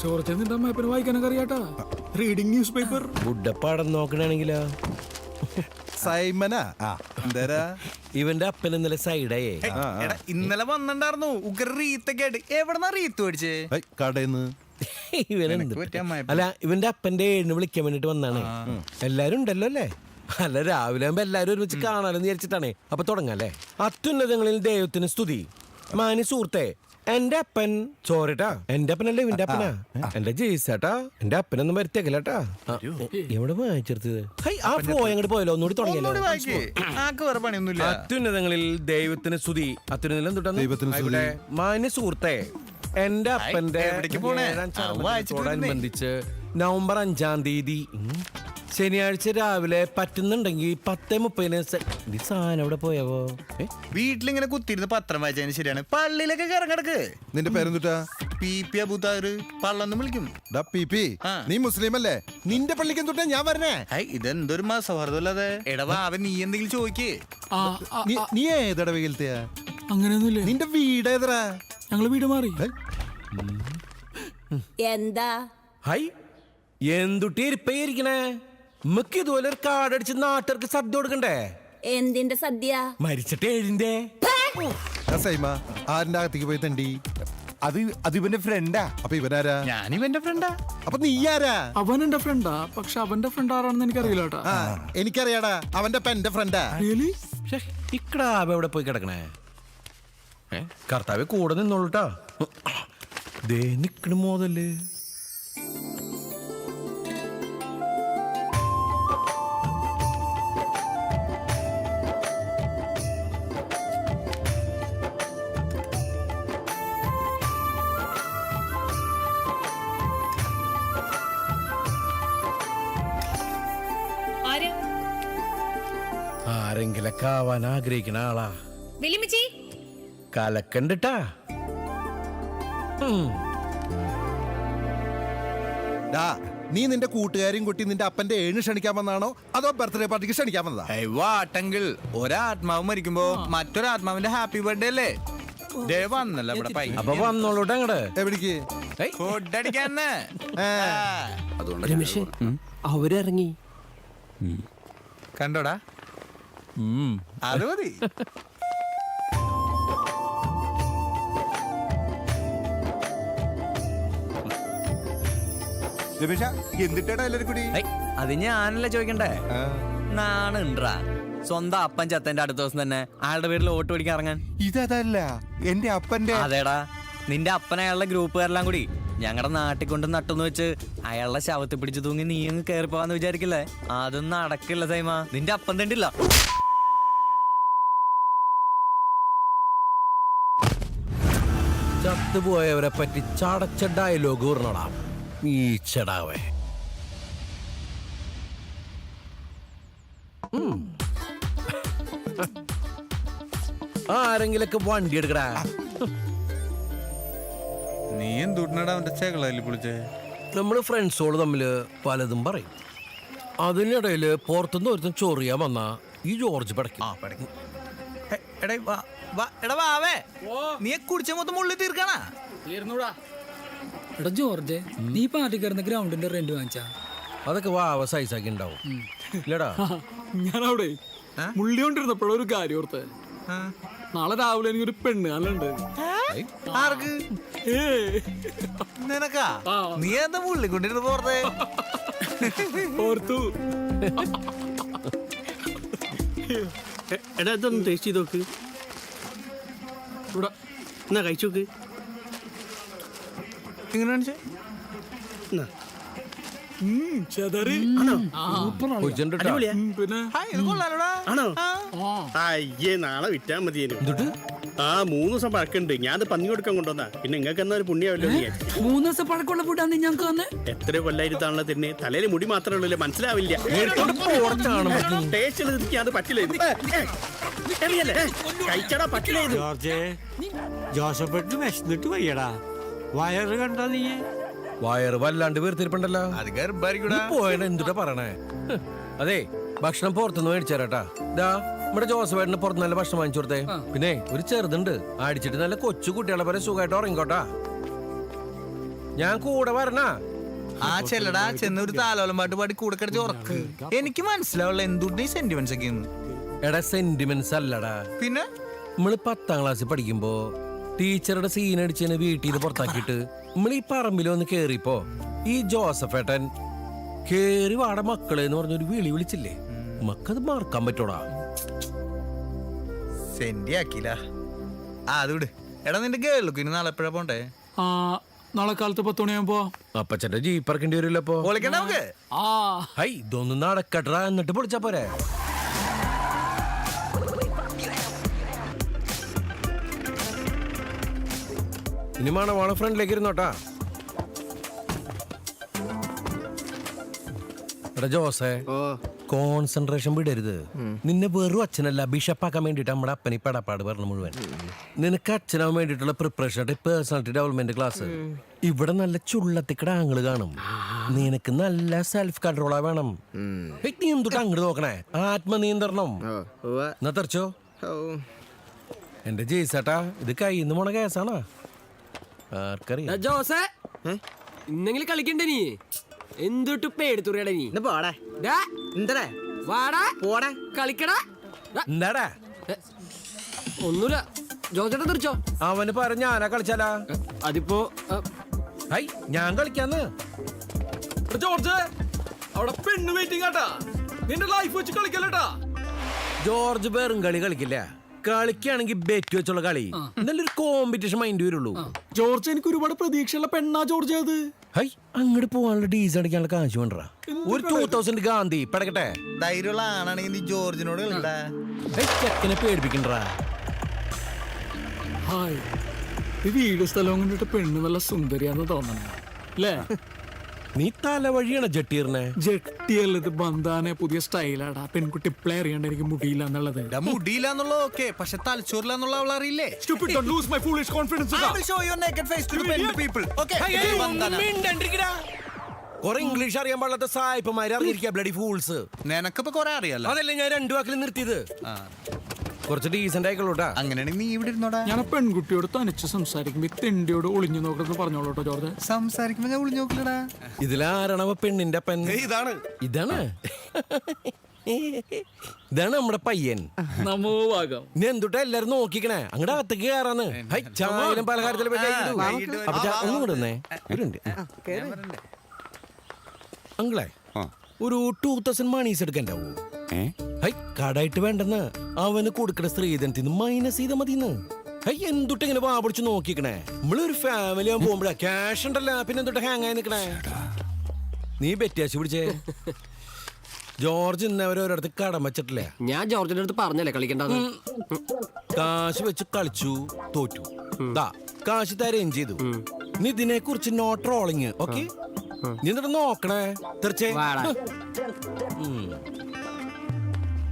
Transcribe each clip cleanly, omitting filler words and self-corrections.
ചോർച്ച നിന്റെ അമ്മയപ്പനെ വായിക്കാനൊക്കെ അറിയാട്ടാ. Reading newspaper. ബുഡപ്പാടം നോക്കണെങ്കിലോ സൈമനാ ഇവന്റെ അപ്പൻ ഇന്നലെ സൈഡായേ. ഇന്നലെ വന്നിണ്ടായിരുന്നു ഉഗ്ര റീത്തൊക്കെ ആയിട്ട്. എവിടെന്നാ റീത്ത് മേടിച്ചേ? കടയിന്ന്. ഇവനെന്ത് അല്ല, ഇവന്റെ അപ്പന്റെ ഏഴിന് വിളിക്കാൻ വേണ്ടിട്ട് വന്നാണ്. എല്ലാരും ഉണ്ടല്ലോ അല്ലേ? അല്ല, രാവിലെ ആകുമ്പോ എല്ലാരും ഒരുമിച്ച് കാണാലെന്ന് വിചാരിച്ചിട്ടാണേ. അപ്പൊ തുടങ്ങല്ലേ. അത്യുന്നതങ്ങളിൽ ദൈവത്തിന് സ്തുതി. മാനി സുഹൃത്തെ, എന്റെ അപ്പൻ ചോറിട്ടാ. എന്റെ അപ്പനല്ലേ ഇവന്റെ അപ്പനാ. എന്റെ ജയിസാട്ടാ. എന്റെ അപ്പനൊന്നും വരുത്തേക്കല്ലേട്ടാ. എവിടെ വായിച്ചെടുത്തത്? ആ പോയ അങ്ങോട്ട് പോയല്ലോ. ഒന്നുകൂടി തുടങ്ങിയല്ലോ. അത്യുന്നതങ്ങളിൽ ദൈവത്തിന് സ്തുതി. അത്യുന്നതം തൊട്ടാ മാന്യ സുഹൃത്തെ, എന്റെ അപ്പന്റെ അനുബന്ധിച്ച് നവംബർ 5-ാം തീയതി ശനിയാഴ്ച രാവിലെ പറ്റുന്നുണ്ടെങ്കിൽ 10:30 സാധനം അവിടെ പോയാവോ? വീട്ടിലിങ്ങനെ കുത്തിരുന്ന് പത്രം വായിച്ചതിന് ശരിയാണ്. പള്ളിയിലൊക്കെ കറങ്ങടക്ക്. നിന്റെ പേരെന്തുട്ടാ? പി അബൂതാറ് പള്ളൊന്നും വിളിക്കും. നീ മുസ്ലിം അല്ലേ? നിന്റെ പള്ളിക്ക് എന്തുട്ടാ ഞാൻ പറഞ്ഞേ? ഇതെന്തൊരു മതസൗഹാർദ്ദമല്ലാതെ. എടവാ അവൻ നീ എന്തെങ്കിലും ചോദിക്കേ. നീ ഏതടവയിലത്തെയാ? അങ്ങനെയൊന്നുമില്ല. നിന്റെ വീട് ഏതറാ? ഞങ്ങള് വീട് മാറി. എന്താ ഹൈ എന്തുട്ടി ഇരിപ്പയിരിക്കണേ? നമുക്ക് ഇതുപോലെ ഒരു കാർഡടിച്ച് നാട്ടുകാർക്ക് സദ്യ കൊടുക്കണ്ടേ? എന്തിന്റെ സദ്യ? മരിച്ചിട്ട് ഏഴിന്റെ. സൈമ ആരിന്റെ അകത്തേക്ക് പോയി തണ്ടി? അത് ഇവന്റെ ഫ്രണ്ടാ. അപ്പൊ ഇവനാരാ? ഞാനിവന്റെ ഫ്രണ്ടാ. അപ്പൊ നീ ആരാ? അവൻ എന്റെ ഫ്രണ്ടാ. പക്ഷെ അവന്റെ ഫ്രണ്ട് ആരാണെന്ന് എനിക്കറിയില്ല കേട്ടാ. എനിക്കറിയാടാ, അവന്റെ എന്റെ ഫ്രണ്ടാ. ഇക്കടാബ എവിടെ പോയി കിടക്കണേ? കർത്താവ് കൂടെ നിന്നോളൂട്ടാ. ദേ നിക്കണ മോതല്. ആരെങ്കിലൊക്കെ ആവാൻ ആഗ്രഹിക്കണ ആളാ. കലക്കണ്ടിട്ടാ. നീ നിന്റെ കൂട്ടുകാരെയും കുട്ടി നിന്റെ അപ്പന്റെ ഏഴ് ക്ഷണിക്കാൻ വന്നാണോ അതോ ബർത്ത്ഡേ പാർട്ടിക്ക് ക്ഷണിക്കാൻ വന്നതാ? വാട്ടെങ്കിൽ ഒരാത്മാവ് മരിക്കുമ്പോ മറ്റൊരാത്മാവിന്റെ ഹാപ്പി ബർത്ത്ഡേ അല്ലേ? വന്നല്ലോ ഇവിടെ. അപ്പൊ വന്നോളൂട്ടാ അങ്ങട്. എവിടേക്ക്? ഫുഡ് അടിക്കാന്ന്. രമേശ് അവരിറങ്ങി കണ്ടോടാ? അത് മതി. എന്തിട്ടാ എല്ലാരും കൂടി? അത് ഞാനല്ല ചോദിക്കണ്ടേ. നാണുണ്ടാ സ്വന്തം അപ്പൻ ചത്തന്റെ അടുത്ത ദിവസം തന്നെ അയാളുടെ പേരിൽ വോട്ട് പിടിക്കാൻ ഇറങ്ങാൻ? ഇതല്ല എന്റെ അപ്പന്റെ. അതേടാ, നിന്റെ അപ്പൻ അയാളുടെ ഗ്രൂപ്പുകാരെല്ലാം കൂടി ഞങ്ങളുടെ നാട്ടിൽ കൊണ്ട് നട്ടെന്ന് വെച്ച് അയാളുടെ ശവത്തെ പിടിച്ച് തൂങ്ങി നീ അങ്ങ് കയറി പോവാന്ന് വിചാരിക്കില്ലേ? അതൊന്നും നടക്കില്ല സൈമ. നിന്റെ അപ്പൻ തണ്ടില്ല. ചത്തുപോയവരെ പറ്റി ചടച്ച ഡയലോഗ് പറഞ്ഞോടാ ഈ ചെടാവേ. ആരെങ്കിലൊക്കെ വണ്ടി എടുക്കടാ. നീ എന്തുടനടാ അവന്റെ ചേകളായി പൊളിച്ചേ? നമ്മള് ഫ്രണ്ട്സോട് തമ്മില് പലതും പറയും. അതിനിടയില് പുറത്തുനിന്ന് ഒരുത്തൻ ചൊറിയാൻ വന്നാ ഈ ജോർജ് പടക്കും. നീ കുടിച്ച മൊത്തം മുള്ളി തീർക്കണ. എടാ ജോർജ്, നീ പാർട്ടിക്കാരുന്ന ഗ്രൗണ്ടിന്റെ റെന്റ് വാങ്ങിച്ചാ? അതൊക്കെ വാവ സൈസാക്കി ഉണ്ടാവും ഇല്ലടാ. ഞാനവിടെ മുള്ളി കൊണ്ടിരുന്നപ്പോഴും ഒരു കാര്യം ഓർത്ത്. നാളെ രാവിലെ എനിക്കൊരു പെണ്ണ് കാണലുണ്ട്. നിനക്കാ? നീ എന്താ മുള്ളിക്കൊണ്ടിരുന്ന് പോർത്തേ? ഓർത്തു. എടാ ഇതൊന്ന് ടേസ്റ്റ് ചെയ്ത് നോക്ക്. എന്നാ കഴിച്ചു നോക്ക്. ഇങ്ങനെ കാണിച്ചേ. ആണോ? അയ്യേ, നാളെ വിറ്റാ മതിയേനു. ആ 3 ദിവസം പഴക്കുണ്ട്. ഞാൻ അത് പന്നി കൊടുക്കാൻ കൊണ്ടുവന്നാ. പിന്നെ നിങ്ങൾക്ക് എന്നാ ഒരു പുണ്യാവല്ലോ. 3 ദിവസം പഴക്കമുള്ള ഫുഡാണ് ഞങ്ങൾക്ക് തന്നെ. എത്ര കൊല്ലായിരുത്താണല്ലോ തന്നെ. തലയിൽ മുടി മാത്രമേ ഉള്ളൂ, മനസ്സിലാവില്ല. ടേസ്റ്റ് അത് പറ്റില്ല. കഴിച്ചടാ, പറ്റില്ല. ജോർജ്, ജോസഫിന് വിശന്നിട്ട് വയ്യടാ. വയറ് കണ്ടോ നീ? വയറ് വല്ലാണ്ട് വീർത്തിരിപ്പുണ്ടല്ലോ. പോയ എന്തുട്ടാ പറയണേ? അതെ, ഭക്ഷണം പുറത്തുനിന്ന് മേടിച്ചാരാട്ടാ. നമ്മുടെ ജോസഫേട്ടന് പുറത്ത് നല്ല ഭക്ഷണം വാങ്ങിച്ചു കൊടുത്തേ. പിന്നെ ഒരു ചെറുതുണ്ട്, അടിച്ചിട്ട് നല്ല കൊച്ചു കുട്ടികളെ പോലെ സുഖമായിട്ട് ഉറങ്ങിക്കോട്ടാ. ഞാൻ കൂടെ വരണ. ആ ചെല്ലടാ ചെന്ന് ഒരു താലോലം പാട്ട് പാടി കൂടെ കിടച്ച് ഉറക്ക്. എനിക്ക് മനസ്സിലാവുള്ള എന്തുകൊണ്ട് ഈ സെന്റിമെന്റ്സ് ഒക്കെ ഒന്ന്. എടാ സെന്റിമെന്റ്സ് അല്ലടാ. പിന്നെ നമ്മള് 10ാം ക്ലാസ്സിൽ പഠിക്കുമ്പോ ടീച്ചറുടെ സീൻ അടിച്ചതിന് വീട്ടിൽ നിന്ന് പുറത്താക്കിയിട്ട് നമ്മൾ ഈ പറമ്പിൽ ഒന്ന് കേറിയപ്പോ ഈ ജോസഫ് ഏട്ടൻ കേറി വാട മക്കളെ എന്ന് പറഞ്ഞൊരു വിളി വിളിച്ചില്ലേ? മക്കത് മറക്കാൻ പറ്റൂടാ. സെന്റി ആക്കില്ല. അത് വിട്. എടാ നിന്റെ ഗേൾക്കും ഇനി നാളെ എപ്പോഴാ പോണ്ടേ? ആ നാളെ കാലത്ത് 10 മണിയാകുമ്പോ അപ്പച്ചന്റെ ജീപ്പ് ഇറക്കേണ്ടി വരില്ലപ്പോ. പൊളിക്കണ്ട നമുക്ക്. ആ ഹൈ ഇതൊന്നും നടക്കട്ടാ, എന്നിട്ട് പൊളിച്ചാ പോരെ. ഇനി മണവാള ഫ്രണ്ടിലേക്ക് ഇരുന്നോട്ടാ. എടാ ജോസേ, കോൺസെൻട്രേഷൻ വിടരുത്. നിന്നെ വെറും അച്ഛനല്ല ബിഷപ്പാക്കാൻ വേണ്ടിട്ട് നമ്മുടെ അപ്പനി പടപ്പാട് പറഞ്ഞു മുഴുവൻ. നിനക്ക് അച്ഛനാവാൻ വേണ്ടിട്ടുള്ള പ്രിപ്പറേഷൻ പേഴ്സണാലിറ്റി ഡെവലപ്മെന്റ് ക്ലാസ്. ഇവിടെ നല്ല ചുള്ളത്തിക്കട ആങ്ങള് കാണും. നിനക്ക് നല്ല സെൽഫ് കൺട്രോളാ വേണം. നീ എന്തുട്ട് അങ്ങോട്ട് നോക്കണേ? ആത്മനിയന്ത്രണം. എന്നാ തെറിച്ചോ എന്റെ ജയിച്ചേട്ടാ, ഇത് കയ്യിന്ന് പോണ കേസാണോ? ആർക്കറിയാം. ജോസേ ഇന്നെങ്കിലും കളിക്കണ്ടേ നീ? എന്തൊട്ട് പേടിത്തുറിയടാ നീ? ഡാ, വാടാ പോടാ കളിക്കടാ. എന്താടാ ഒന്നുമില്ല. ജോസേട്ടൻ തെറിച്ചോ? അവന് പറ ഞാനാ കളിച്ചാലാ. അതിപ്പോ ഹൈ ഞാൻ കളിക്കാന്ന്. ജോർജ് അവിടെ പെണ്ണ് വെയിറ്റിംഗ് ആട്ടാ. നിന്റെ ലൈഫ് വെച്ച് കളിക്കല്ലേട്ടാ. ജോർജ് വെറും കളി കളിക്കില്ല. കളിക്കുകയാണെങ്കിൽ ബെറ്റ് വെച്ചുള്ള കളി. നല്ലൊരു കോമ്പറ്റീഷൻ മൈൻഡ് വരുള്ളൂ. ജോർജ് എനിക്ക് ഒരുപാട് പ്രതീക്ഷയുള്ള പെണ്ണാ ജോർജ്. അത് ഹൈ അങ്ങോട്ട് പോകാനുള്ള ഡീസൽ അടിക്കാനുള്ള കാശ് വേണ്ട. ഒരു 2000 ഗാന്ധി പടക്കട്ടെ. ധൈര്യമുള്ള ആണാണെങ്കിൽ നീ ജോർജിനോട് കളിക്കടാ. ചെക്കനെ പേടിപ്പിക്കണ്ടാ. ഹായ്, ഈ വീട് സ്ഥലവും കണ്ടിട്ട് പെണ്ണ് നല്ല സുന്ദരിയാന്ന് തോന്നണേ അല്ലേ? നീ തല വഴിയാണ് ജട്ടീറിനെ. ജെട്ടിയല്ല, ഇത് ബന്ധാനെ പുതിയ സ്റ്റൈലാടാ. പെൺകുട്ടി പ്ലേ അറിയാണ്ട് എനിക്ക് മുടിയില്ല എന്നുള്ളത്. മുടിയില്ല എന്നുള്ളത് ഓക്കെ, പക്ഷെ തലച്ചോറില്ല എന്നുള്ള അവൾ അറിയില്ലേ? Stupid, don't lose my foolish confidence. I will show your naked face to the Bendu people. Okay? കൊറേ ഇംഗ്ലീഷ് അറിയാൻ പാടില്ലാത്ത സായിപ്പന്മാര് അറിയിരിക്കാ ബ്ലഡി ഫൂൾസ്. നിനക്കിപ്പോ കൊറേ അറിയാലോ. അതല്ലേ ഞാൻ 2 വാക്കിൽ നിർത്തിയത്. കുറച്ച് ഡീസന്റ് ആയിക്കോളൂട്ടാ. അങ്ങനെയാണെങ്കിൽ നീ ഇവിടെ ഇരുന്നോടാ. ഞാൻ ആ പെൺകുട്ടിയോട് തനിച്ച് സംസാരിക്കുമ്പോ ഈ തെണ്ടിയോട് ഒളിഞ്ഞു നോക്കണമെന്ന് പറഞ്ഞോളൂട്ടോ ജോർജ്. സംസാരിക്കുമ്പോ ഞാൻ വിളിഞ്ഞു നോക്കില്ലടാ. ഇതിലാരണവ പെണ്ണിന്റെ പെൺ. ഇതാണ് ഇതാണ് നമ്മുടെ പയ്യൻ. നമോ ഭാഗം. നീ എന്തുട്ടാ എല്ലാരും നോക്കിക്കണേ? അങ്ങടെ അകത്തേക്ക് കയറാന്ന്. ചായയിലും പലഹാരത്തിലും ഒന്നും വിടുന്നേ. അങ്ങളെ ഒരു 2000 മണീസ് എടുക്കണ്ടാവൂ? ഹൈ കടായിട്ട് വേണ്ടെന്ന്. അവന് കൊടുക്കണ സ്ത്രീധനത്തിന്ന് മൈനസ് ചെയ്താ മതിന്ന്. ഹൈ എന്തുട്ട് ഇങ്ങനെ വാപിടിച്ച് നോക്കിക്കണേ? നമ്മളൊരു ഫാമിലി ആവാൻ പോകുമ്പോഴാ ക്യാഷ് ഉണ്ടല്ലോ, പിന്നെ എന്തുട്ട് ഹാങ് ആയി നിക്കണേ? നീ ബെറ്റാശി പിടിച്ചേ. ജോർജ് ഇന്നവരോരിടത്ത് കടം വെച്ചിട്ടില്ലേ? ഞാൻ ജോർജിന്റെ അടുത്ത് പറഞ്ഞല്ലേ കളിക്കണ്ടെന്ന്. കാശ് വെച്ച് കളിച്ചു, തോറ്റു. ദാ കാശ് തരുകയും ചെയ്തു. നീ ഇതിനെ കുറിച്ച് നോ ട്രോളിങ്. ഓക്കെ, നീ എന്നിട്ട് നോക്കണേ. തീർച്ചയായും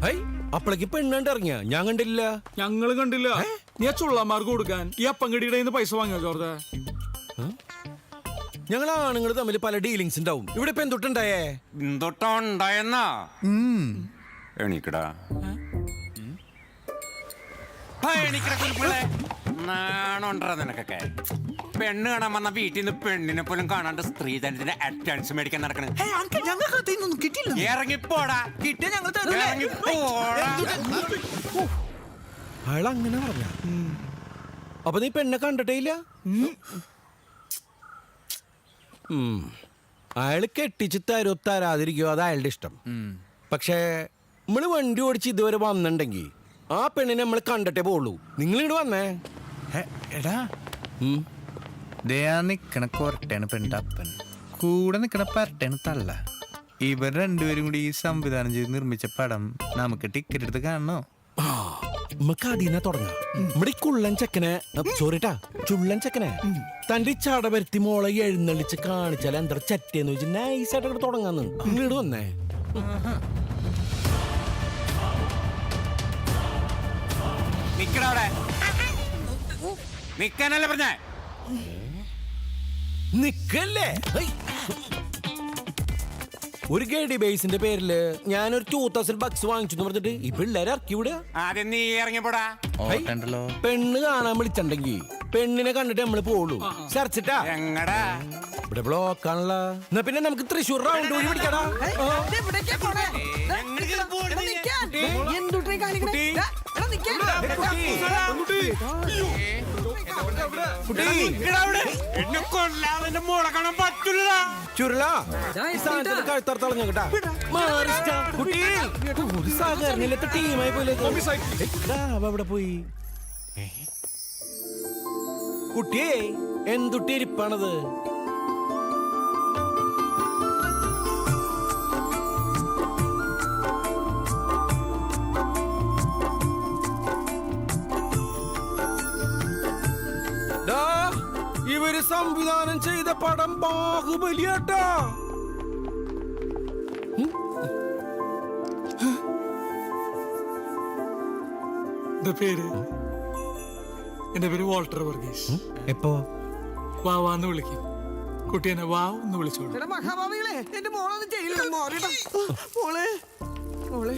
ഹൈ അപ്പളേക്ക് പെണ്ണണ്ട് ഇറങ്ങിയ ഞാൻ കണ്ടില്ല. ഞങ്ങള് കണ്ടില്ല. നീ ആ ചുള്ളമാർക്ക് കൊടുക്കാൻ ഈ അപ്പങ്കടിയുടെ പൈസ വാങ്ങിയോ ജോർജ്? ഞങ്ങൾ ആണുങ്ങൾ തമ്മിൽ പല ഡീലിങ്സ് ഉണ്ടാവും. ഇവിടെ ഇപ്പൊ എന്തൊട്ടുണ്ടായേ? എന്തൊട്ടുണ്ടായെന്നാ എണീക്കടാ. നാണുണ്ടാ നിനക്കൊക്കെ? പെണ്ണ് കാണാൻ വന്ന വീട്ടിൽ നിന്ന് പെണ്ണിനെ പോലും കാണാണ്ട് സ്ത്രീധനത്തിന്റെ അറ്റൻഷൻ മേടിക്കാൻ നടക്കണേ. ഇറങ്ങിപ്പോടാ. അയാൾ അങ്ങനെ പറഞ്ഞ. അപ്പൊ നീ പെണ്ണെ കണ്ടിട്ടേ ഇല്ല? അയാള് കെട്ടിച്ച് തരോ തരാതിരിക്കോ അത് അയാളുടെ ഇഷ്ടം. പക്ഷേ നമ്മള് വണ്ടി ഓടിച്ച് ഇതുവരെ വന്നിട്ടുണ്ടെങ്കിൽ ആ പെണ്ണിനെ നമ്മൾ കണ്ടിട്ടേ പോളൂ. നിങ്ങൾ ഇങ്ങോട്ട് വന്നേ. എടാ നിക്കണ കൊരട്ടയാണ് പെണ്ണിന്റെ അപ്പൻ, കൂടെ നിക്കണ പരട്ടയാണ് തള്ള. ഇവർ രണ്ടുപേരും കൂടി ഈ സംവിധാനം ചെയ്ത് നിർമ്മിച്ച പടം നമുക്ക് ടിക്കറ്റ് എടുത്ത് കാണണോ? നമുക്ക് അതിനെ തുടങ്ങാം. നമ്മുടെ ഈ കുള്ളൻ ചെക്കനെ, സോറിട്ടാ ചുള്ളൻ ചെക്കനെ തന്റെ ചട വരുത്തി മോളെ എഴുന്നള്ളിച്ച് കാണിച്ചാൽ എന്താ ചറ്റേന്ന് വെച്ച് നൈസായിട്ട് അങ്ങോട്ട് തുടങ്ങാന്ന്. ഇങ്ങോട്ട് വന്നേ. നിക്കടവിടെ. നിക്കാനല്ലേ പറഞ്ഞേ? നിക്കല്ലേ. ഒരു ഗഡി ബേസിന്റെ പേരില് ഞാനൊരു 2000 ബക്സ് വാങ്ങിച്ചു പറഞ്ഞിട്ട് ഈ പിള്ളേരെ ഇറക്കി വിടുക. ആദ്യം നീ ഇറങ്ങിപ്പോടാ. പെണ്ണ് കാണാൻ വിളിച്ചിട്ടുണ്ടെങ്കിൽ പെണ്ണിനെ കണ്ടിട്ട് നമ്മള് പോളൂ. ചർച്ചിട്ടാ എങ്ങടാ? ഇവിടെ ബ്ലോക്ക് ആണല്ലോ. എന്നാ പിന്നെ നമുക്ക് തൃശ്ശൂർ റൗണ്ട് വഴി പിടിക്കടാ. എന്നെ കൊല്ലാതെ മോളെ കാണാൻ പറ്റില്ല. ചുരുള കഴുത്തറത്തളഞ്ഞ കേട്ടാ. കുട്ടി ഒരു സഹകരണത്തെ ടീമായി പോലെ അവിടെ പോയി. കുട്ടിയെ എന്തുട്ടി ഇരിപ്പാണത്? ഇവര് സംവിധാനം ചെയ്ത പടം ബാഹുബലിയാട്ടാ. എന്റെ പേര് വാൾട്ടർ വർഗീസ്. എപ്പോ വാവാന്ന് വിളിക്കും. കുട്ടി എന്നെ വാവ് എന്ന് വിളിച്ചോളൂ. മഹാഭാവികളെ എന്റെ മോളൊന്നും ചെയ്യില്ല. മോളെ മോളെ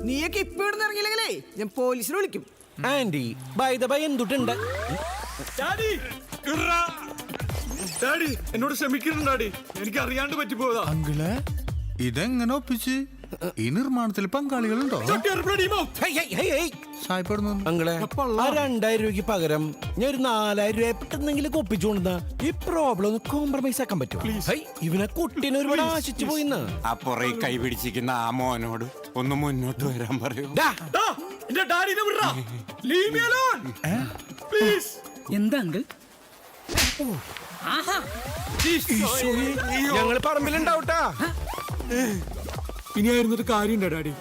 നീയൊക്കെ ഇപ്പൊ ഇവിടെ ഇറങ്ങിയില്ലെങ്കിലേ ഞാൻ പോലീസിനെ വിളിക്കും. ആന്റി ബൈ ദ ബൈ എന്തുട്ടുണ്ട്? ഡാഡി എന്നോട് ക്ഷമിക്കണം ഡാഡി, എനിക്ക് അറിയാണ്ട് പറ്റിപ്പോയതാ. അങ്കിളെ ഇതെങ്ങനെ ഒപ്പിച്ച്? ഈ നിർമ്മാണത്തിൽ പങ്കാളികളുണ്ടോ? സായിപ്പെടുന്നു അങ്ങളെ ആ 2000 രൂപയ്ക്ക് പകരം ഞാൻ ഒരു 4000 രൂപ പെട്ടെന്നെങ്കിലും ഒപ്പിച്ചുകൊണ്ടാ ഈ പ്രോബ്ലം ഒന്ന് കോംപ്രമൈസ് ആക്കാൻ പറ്റുമോ? ഇവനെ കുട്ടീനെ ഒരുപാട് ആശിച്ചു പോയിന്ന്. ആ പുറകെ കൈ പിടിച്ചിരിക്കുന്ന ആ മോനോട് ഒന്ന് മുന്നോട്ട് വരാൻ പറയൂ. എന്താ അങ്കിൾ? ഞങ്ങള് പറമ്പിലുണ്ടാവട്ടാ. ഇനി ആയിരുന്നൊരു കാര്യമുണ്ടോ ഡാഡി?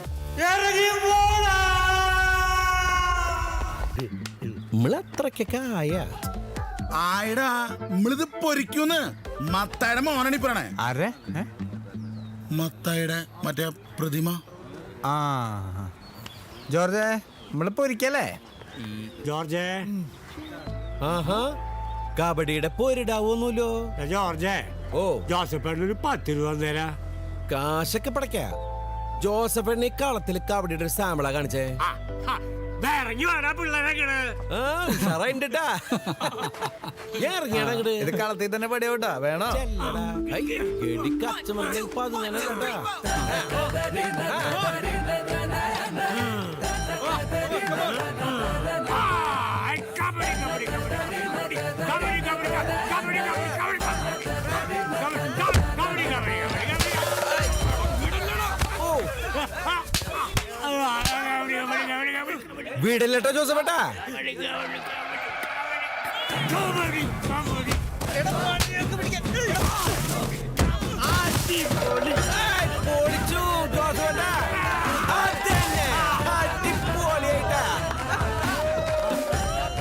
നമ്മളത്രക്കൊക്കെ ആയടാ നമ്മളിത് പൊരിക്കൂന്ന്. മത്തായുടെ മോനാണ് ഈ പറയണേ. ആരെ? മത്തായുടെ മറ്റേ പ്രതിമ. ആ ജോർജ് നമ്മള് പൊരിക്കല്ലേ? ജോർജേ ആഹാ കബഡിയുടെ പോരിടാവൊന്നുമല്ലോ. ജോർജേ ഓ ജോസഫേട്ടനൊരു 10 രൂപ തരാ. കാശൊക്കെ പടക്ക. ജോസഫിന് കളത്തിൽ കബഡിയുടെ ഒരു സാമ്പിളാ കാണിച്ചേ. ഇറങ്ങി വേണ പിള്ളേരൊക്കെ ഇറങ്ങിയാണ് ഇത് കളത്തിൽ തന്നെ പടിയോട്ടാ വേണോ? വീടല്ലേട്ടോ ജോസഫേട്ടാ.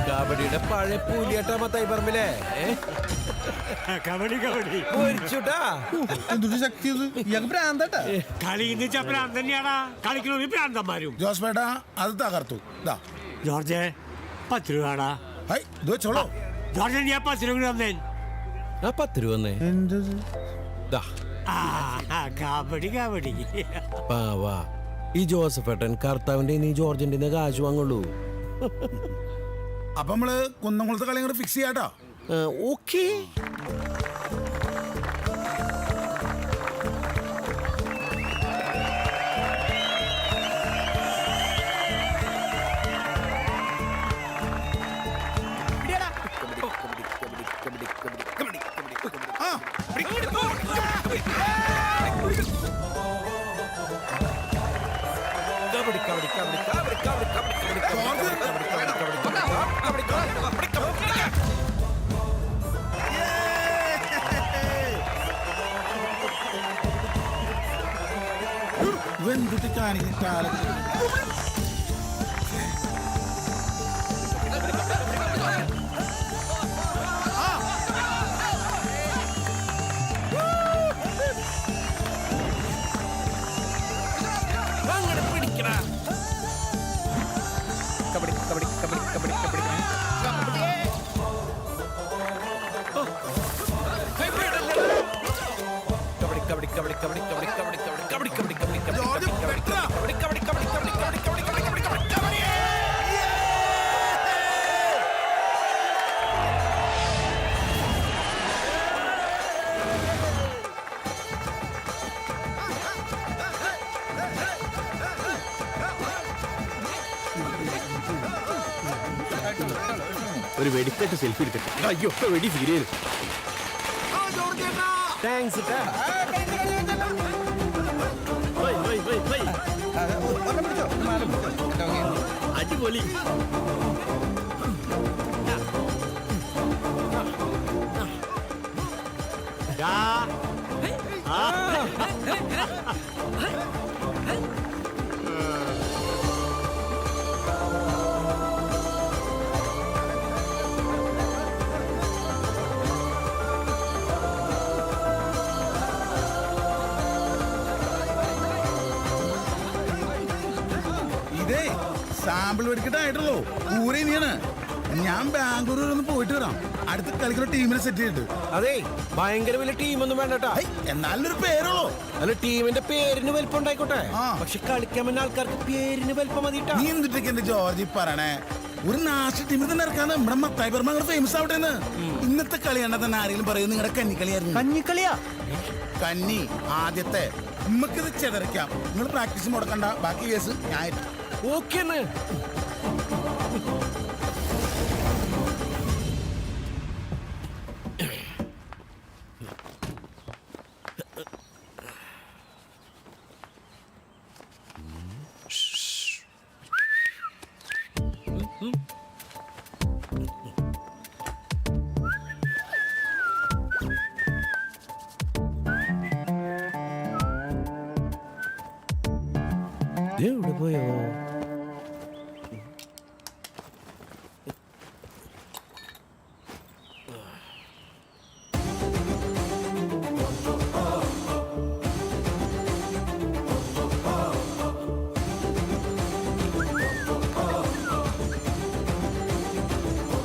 കബഡിയുടെ പഴയ പൂലിയാട്ടാ മത്തായി പറമ്പിലെ. കബഡി കബഡി പൊരിച്ചുട്ടാ. എന്തൊരു ശക്തി ഇയാൾക്ക് ഭ്രാന്തട്ടാ. കളിന്ന് ചപ്പരാൻ തന്നെയാടാ. കളിക്കണ പ്രാന്തന്മാരും. ജോസ്പേട്ട അത് തകർത്തു. ജോർജെ 10 രൂപടാ. ഇത് വെച്ചോളൂ. ജോർജ് ഞാൻ 10 രൂപ തന്നേ. ആ 10 രൂപ വന്നേ. കബഡി കബഡി പാവാ ഈ ജോസഫേട്ടൻ കർത്താവിന്റെ നീ ജോർജിന്റെ കാശ് വാങ്ങുള്ളൂ. അപ്പൊ നമ്മള് കുന്നംകുളത്ത് കളി അങ്ങോട്ട് ഫിക്സ് ചെയ്യാട്ടോ. ഓക്കേ. വെന്തിട്ട് കാണിക്കുന്ന കാലം ഒരു വെടിക്കെട്ട് സെൽഫി എടുക്കട്ടെ. അയ്യോ വെടി ഫീൽ ചെയ്തു. താങ്ക്സ് ട്ടാ. അടിപൊളി. ഇതേ സാമ്പിൾ വെടിക്കട്ടായിട്ടുള്ളൂ. പൂര ഇനിയാണ്. ഞാൻ ബാംഗ്ലൂർ വരെ ഒന്ന് പോയിട്ട് വരാം. അടുത്ത കളിക്കുന്ന ടീമിനെ സെറ്റ് ചെയ്തിട്ട്. അതെ ഭയങ്കര വലിയ ടീമൊന്നും വേണ്ടട്ടാ. എന്നാലൊരു പേരുള്ളൂ. അല്ല ടീമിന്റെ പേരിന് വലിപ്പം ഉണ്ടായിക്കോട്ടെ, ആ. പക്ഷെ കളിക്കാൻ പറ്റുന്ന ആൾക്കാർക്ക് പേരിന് വലിപ്പം മതിട്ടാ. നീ എന്തിട്ടൊക്കെ എന്റെ ജോർജി പറയണേ? ഒരു നാഷണൽ ടീമിൽ തന്നെ ഇറക്കാന്ന് നമ്മുടെ മത്തായി പെർമ ഫേമസ് ആവട്ടെ. ഇന്നത്തെ കളി കണ്ടാൽ തന്നെ ആരെങ്കിലും പറയും നിങ്ങളുടെ കന്നിക്കളിയായിരുന്നു. കഞ്ഞിക്കളിയാ? കന്നി ആദ്യത്തെ. നമുക്കിത് ചെതറിക്കാം. നിങ്ങൾ പ്രാക്ടീസ് മുടക്കണ്ട. ബാക്കി കേസ് ഞാൻ ഓക്കെ എവിടെ പോയോ?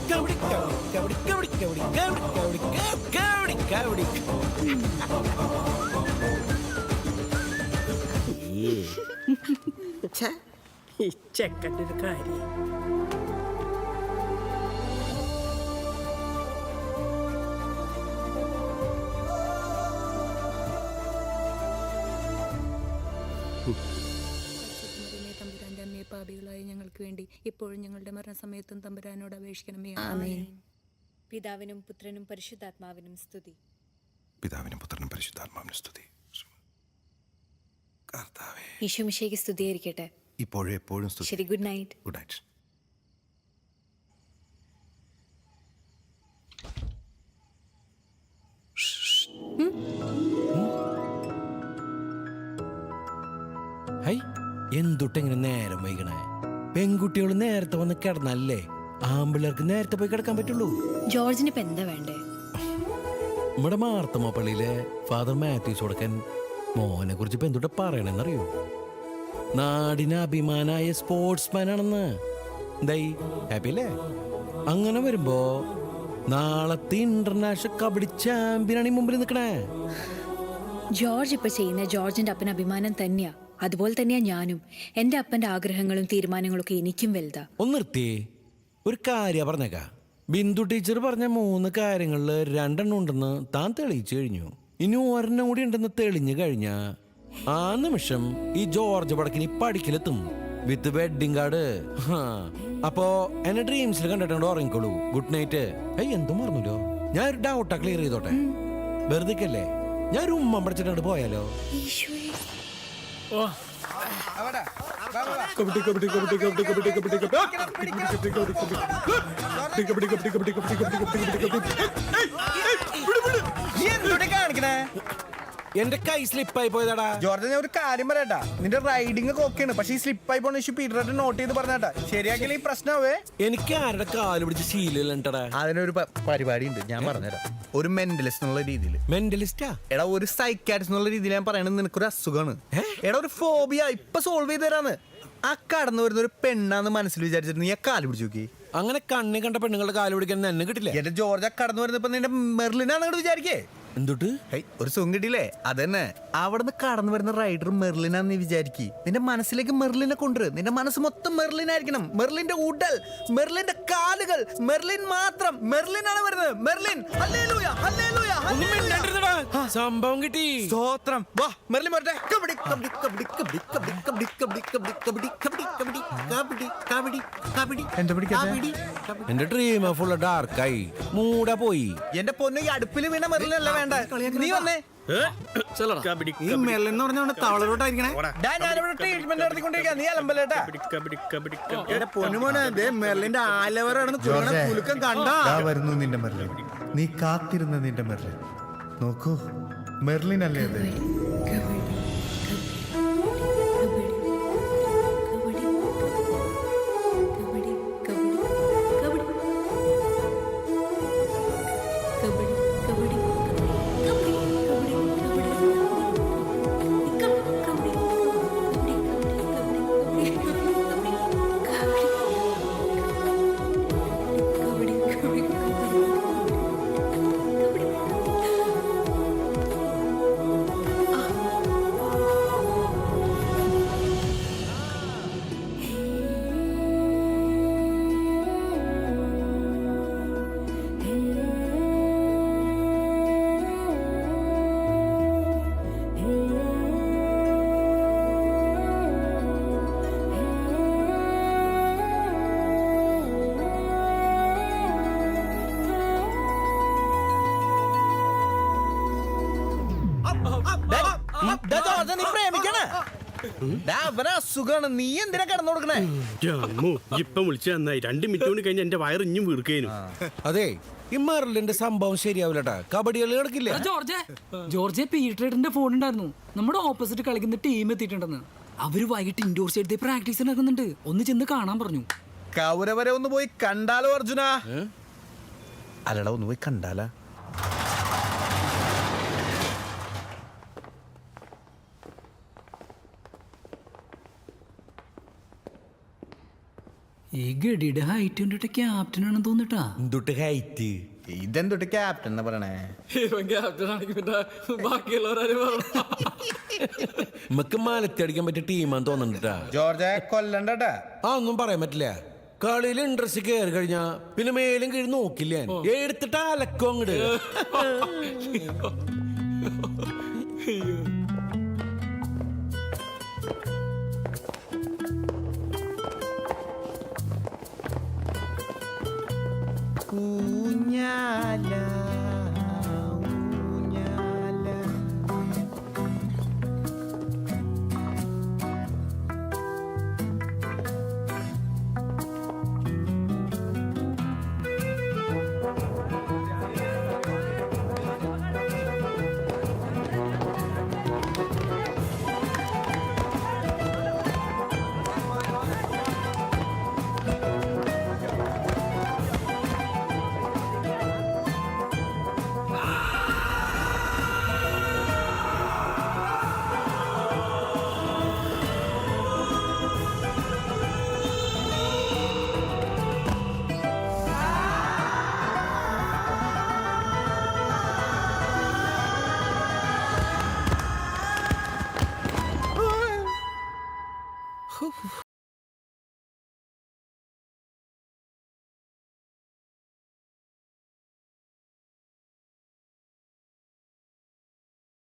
കബഡി കബഡി കബഡി കബഡി കബഡി കബഡി കബഡി കബഡി. ഈ ചെക്കൻ്റെ ഒരു കാര്യം. തമ്പുരാന്റെ അമ്മയെ പാപികളായ ഞങ്ങൾക്ക് വേണ്ടി ഇപ്പോഴും ഞങ്ങളുടെ മരണസമയത്തും തമ്പുരാനോട് അപേക്ഷിക്കണമേ. ആമേൻ. പിതാവിനും പുത്രനും പരിശുദ്ധാത്മാവിനും സ്തുതി. പിതാവിനും പുത്രനും പരിശുദ്ധാത്മാവിനും സ്തുതി. കർത്താവേ ഈശോമിശിഹായ്ക്ക് സ്തുതിയായിരിക്കട്ടെ. ഇപ്പോഴും എപ്പോഴും സ്തുതി. ശരി, good night. Good night. Hi എന്തുട്ടെങ്ങനെ നേരം വൈകണേ? പെൺകുട്ടികൾ നേരത്തെ വന്ന് കിടന്നല്ലേ ആമ്പിള്ളേർക്ക് നേരത്തെ പോയി കിടക്കാൻ പറ്റുള്ളൂ. ജോർജിന് ഇപ്പൊ എന്താ വേണ്ടേ? നമ്മുടെ മാർത്തമ്മ പള്ളിയിലെ ഫാദർ മാത്യൂസ് കൊടുക്കൻ മോനെ കുറിച്ച് ഇപ്പൊ എന്തുട്ട് പറയണെന്നറിയോ? നാടിന് അഭിമാനായ സ്പോർട്സ്മാൻ ആണെന്ന്. എന്തായി ഹാപ്പി അല്ലേ? അങ്ങനെ വരുമ്പോ നാളത്തെ ഇന്റർനാഷണൽ കബഡി ചാമ്പ്യനാണ് ഈ മുമ്പിൽ നിൽക്കണേ. ജോർജ് ഇപ്പൊ ചെയ്യുന്ന ജോർജിന്റെ അപ്പൻ അഭിമാനം തന്നെയാ. അതുപോലെ തന്നെയാ ഞാനും. എന്റെ അപ്പന്റെ ആഗ്രഹങ്ങളും തീരുമാനങ്ങളും ഒക്കെ എനിക്കും വലുതാ. ഒന്ന് നിർത്തിയേ, ഒരു കാര്യം പറഞ്ഞേക്കാ. ബിന്ദു ടീച്ചർ പറഞ്ഞ 3 കാര്യങ്ങളിൽ 2 ഉണ്ടെന്ന് താൻ തെളിയിച്ചു കഴിഞ്ഞു. ഇനി 1 കൂടി ഉണ്ടെന്ന് തെളിഞ്ഞു കഴിഞ്ഞാ ആ നിമിഷം ഈ ജോർജ് പടക്കിനി പഠിക്കലെത്തും വിത്ത് വെഡിങ് കാർഡ്. അപ്പോ എന്നെ ഡ്രീംസിൽ കണ്ടിട്ടുണ്ട് ഉറങ്ങിക്കോളൂ. Good night. എന്തും മറന്നല്ലോ. ഞാൻ ഒരു ഡൗട്ടാ ക്ലിയർ ചെയ്തോട്ടെ. വെറുതെക്കല്ലേ, ഞാൻ ഒരു ഉമ്മ പഠിച്ചിട്ടുണ്ട് പോയാലോ? കബഡി കബഡി കബഡി കബഡി കബഡി കബഡി കബഡി കബഡി കബഡി കബഡി കബഡി കാണിക്കണേ? എന്റെ കൈ സ്ലിപ്പായി പോയതാടാ. ജോർജ്, ഞാൻ ഒരു കാര്യം പറയട്ടാ. നിന്റെ റൈഡിംഗ് ഒക്കെ ഓക്കെയാണ്, പക്ഷെ ഈ സ്ലിപ്പായി പോണ ഇഷ്യൂ പീറ്ററായിട്ട് നോട്ട് ചെയ്ത് പറഞ്ഞാട്ടാ. ശരിയാക്കിയാൽ ഈ പ്രശ്നമാവേ. എനിക്ക് ആരുടെ കാല് പിടിച്ച് ശീലമില്ലട്ടാ. അതിനൊരു പരിപാടി ഉണ്ട്, ഞാൻ പറഞ്ഞുതരാം. ഒരു മെന്റലിസ്റ്റ് എന്നുള്ള രീതിയിൽ. മെന്റലിസ്റ്റാ? എടാ, ഒരു സൈക്കാട്രിസ്റ്റ് എന്നുള്ള രീതിയിൽ ഞാൻ പറയണത് നിനക്കൊരു അസുഖമാണ്. എടാ, ഒരു ഫോബിയ ഇപ്പൊ സോൾവ് ചെയ്ത് തരാന്ന്. ആ കടന്നു വരുന്ന ഒരു പെണ്ണാന്ന് മനസ്സിൽ വിചാരിച്ചിട്ട് നീ ആ കാല് പിടിച്ചു നോക്കി. അങ്ങനെ കണ്ണി കണ്ട പെണ്ണുങ്ങളുടെ കാല് പിടിക്കാൻ എന്നെ കിട്ടില്ല. എന്റെ ജോർജ് ആ കടന്നു വരുന്നപ്പോ നിന്റെ മെർലിനാന്ന് വിചാരിക്കേ. എന്തുട്ട് ഒരു സുഖം കിട്ടിയില്ലേ അതന്നെ അവിടുന്ന് കടന്നു വരുന്ന റൈഡർ മെർലിനാന്ന് നീ വിചാരിക്കി. നിന്റെ മനസ്സിലേക്ക് മെർലിനെ കൊണ്ടുവരും. നിന്റെ മനസ്സ് മൊത്തം മെർലിനായിരിക്കണം. മെർലിന്റെ ഉടൽ, മെർലിന്റെ കാലുകൾ, മെർലിൻ മാത്രം. മെർലിനാണ് വരുന്നത്. മെർലിൻ. Hallelujah, hallelujah, hallelujah. സംഭവം കിട്ടി. സ്തോത്രം. വാ മെർലിൻ വരട്ടെ. കബഡി കബഡി കബഡി കബഡി കബഡി കബഡി കബഡി കബഡി കബഡി കബഡി കബഡി കബഡി കബഡി എന്താ പിടിക്കാതെ? എന്റെ ഡ്രീം ഫുള്ള് ഡാർക്കായി മൂടാ പോയി. എന്റെ പൊന്നു, ഈ അടുപ്പിൽ വീണ മെർലിനല്ല വേണ്ട. നീ വന്നേ. ഈ മെർലിൻ എന്ന് പറഞ്ഞ തവളോട്ടായിരിക്കണേ. ഞാനിവിടെ ട്രീറ്റ്മെന്റ് നടത്തിക്കൊണ്ടിരിക്കുക. നീ അലമ്പല്ലേട്ടാ. എന്റെ പൊന്നുമോനെ, മെർലിന്റെ ആലവറാണെന്ന് കുലുക്കം കണ്ടാ വരുന്നു നിന്റെ മെർലിൻ. നീ കാത്തിരുന്ന നിന്റെ മെർലിൻ. നോക്കൂ, മെർലിൻ അല്ലേ അത്? സുഖാണ്. നീ എന്തിനാ കിടന്നു കൊടുക്കണേ? ഇപ്പം വിളിച്ചു നന്നായി. 2 മിനിറ്റ് കൊണ്ട് കഴിഞ്ഞ എന്റെ വയറ് ഇഞ്ഞും വീർക്കേനു. അതെ, ഈ മെർലിന്റെ സംഭവം ശരിയാവില്ലട്ടാ. കബഡി കളി നടക്കില്ല. ജോർജെ പീറ്ററിന്റെ ഫോൺ ഉണ്ടായിരുന്നു. നമ്മുടെ ഓപ്പോസിറ്റ് കളിക്കുന്ന ടീം എത്തിയിട്ടുണ്ടെന്ന്. അവര് വൈകിട്ട് ഇൻഡോർ സ്റ്റേഡിയത്തിൽ പ്രാക്ടീസ് നടക്കുന്നുണ്ട്. ഒന്ന് ചെന്ന് കാണാൻ പറഞ്ഞു. കൗരവരെ ഒന്ന് പോയി കണ്ടാലോ അർജുന? അല്ലടാ, ഒന്ന് പോയി കണ്ടാലാ? ഈ ഗഡിയുടെ ഹൈറ്റ് കണ്ടിട്ട് ക്യാപ്റ്റൻ ആണെന്ന് തോന്നിട്ടാ. എന്തുട്ട് ഹൈറ്റ്? ഇതെന്തൊട്ട് ക്യാപ്റ്റൻ എന്ന് പറയണേ? ക്യാപ്റ്റൻ ആണെങ്കിൽ പിന്നെ ബാക്കിയുള്ളവരാരും നമുക്ക് മലത്തി അടിക്കാൻ പറ്റിയ ടീമാന്ന് തോന്നുന്നുണ്ടാ. ജോർജ് കൊല്ലണ്ടട്ടാ. ആ, ഒന്നും പറയാൻ പറ്റില്ല. കളിയിൽ ഇൻട്രസ്റ്റ് കയറി കഴിഞ്ഞാ പിന്നെ മേലും കീഴ് നോക്കില്ല. എടുത്തിട്ട് അലക്കും അങ്ങട്.